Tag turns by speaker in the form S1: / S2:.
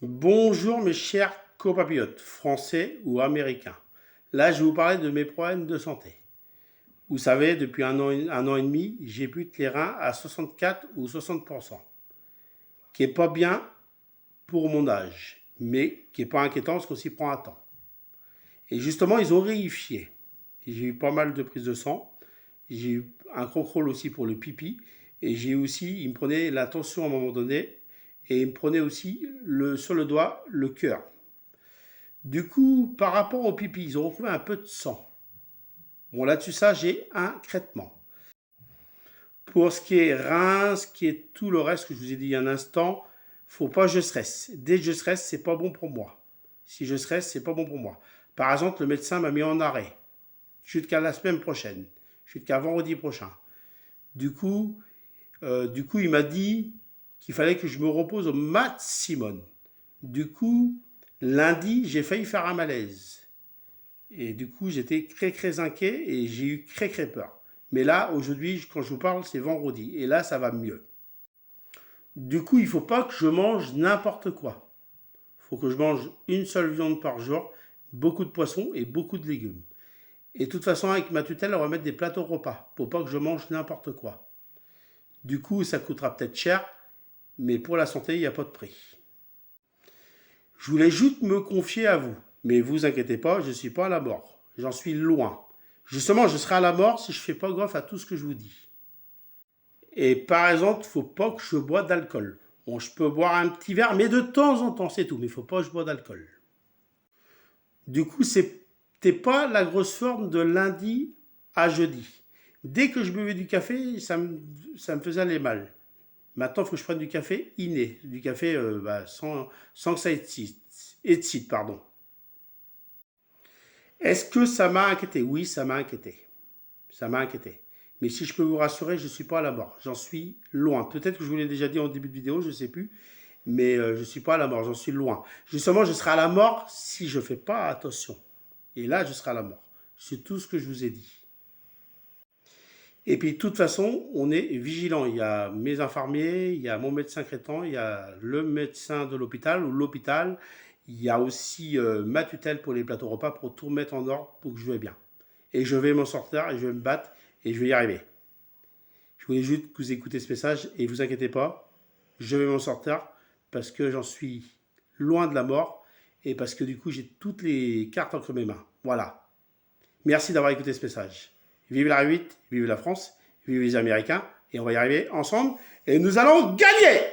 S1: Bonjour mes chers compatriotes, français ou américains. Là, je vais vous parler de mes problèmes de santé. Vous savez, depuis un an et demi, j'ai bu les reins à 64 ou 60%, qui est pas bien pour mon âge, mais qui est pas inquiétant parce qu'on s'y prend à temps. Et justement, ils ont vérifié. J'ai eu pas mal de prises de sang, j'ai eu un contrôle aussi pour le pipi, et j'ai aussi, ils me prenaient la tension à un moment donné, et ils me prenaient aussi sur le doigt le cœur. Du coup, par rapport au pipi, ils ont retrouvé un peu de sang. Bon, là-dessus, ça, j'ai un traitement. Pour ce qui est rein, ce qui est tout le reste que je vous ai dit il y a un instant, faut pas que je stresse. Dès que je stresse, c'est pas bon pour moi. Si je stresse, c'est pas bon pour moi. Par exemple, le médecin m'a mis en arrêt jusqu'à la semaine prochaine, jusqu'à vendredi prochain. Du coup, il m'a dit qu'il fallait que je me repose au maximum. Du coup, lundi, j'ai failli faire un malaise. Et du coup, j'étais très inquiet et j'ai eu très peur. Mais là, aujourd'hui, quand je vous parle, c'est vendredi. Et là, ça va mieux. Du coup, il ne faut pas que je mange n'importe quoi. Il faut que je mange une seule viande par jour, beaucoup de poissons et beaucoup de légumes. Et de toute façon, avec ma tutelle, on va mettre des plateaux repas pour pas que je mange n'importe quoi. Du coup, ça coûtera peut-être cher, mais pour la santé, il n'y a pas de prix. Je voulais juste me confier à vous. Mais vous inquiétez pas, je ne suis pas à la mort. J'en suis loin. Justement, je serai à la mort si je ne fais pas gaffe à tout ce que je vous dis. Et par exemple, il ne faut pas que je bois d'alcool. Bon, je peux boire un petit verre, mais de temps en temps, c'est tout. Mais il ne faut pas que je bois d'alcool. Du coup, c'était pas la grosse forme de lundi à jeudi. Dès que je buvais du café, ça me faisait aller mal. Maintenant, il faut que je prenne du café inné, du café sans que ça excite, pardon. Est-ce que ça m'a inquiété? Oui, ça m'a inquiété. Ça m'a inquiété. Mais si je peux vous rassurer, je ne suis pas à la mort. J'en suis loin. Peut-être que je vous l'ai déjà dit en début de vidéo, je ne sais plus. Mais je ne suis pas à la mort, j'en suis loin. Justement, je serai à la mort si je ne fais pas attention. Et là, je serai à la mort. C'est tout ce que je vous ai dit. Et puis, de toute façon, on est vigilant. Il y a mes infirmiers, il y a mon médecin traitant, il y a le médecin de l'hôpital ou l'hôpital. Il y a aussi ma tutelle pour les plateaux repas pour tout mettre en ordre pour que je vais bien. Et je vais m'en sortir et je vais me battre et je vais y arriver. Je voulais juste que vous écoutez ce message et ne vous inquiétez pas, je vais m'en sortir parce que j'en suis loin de la mort et parce que du coup j'ai toutes les cartes entre mes mains. Voilà. Merci d'avoir écouté ce message. Vive la R8, vive la France, vive les Américains et on va y arriver ensemble et nous allons gagner!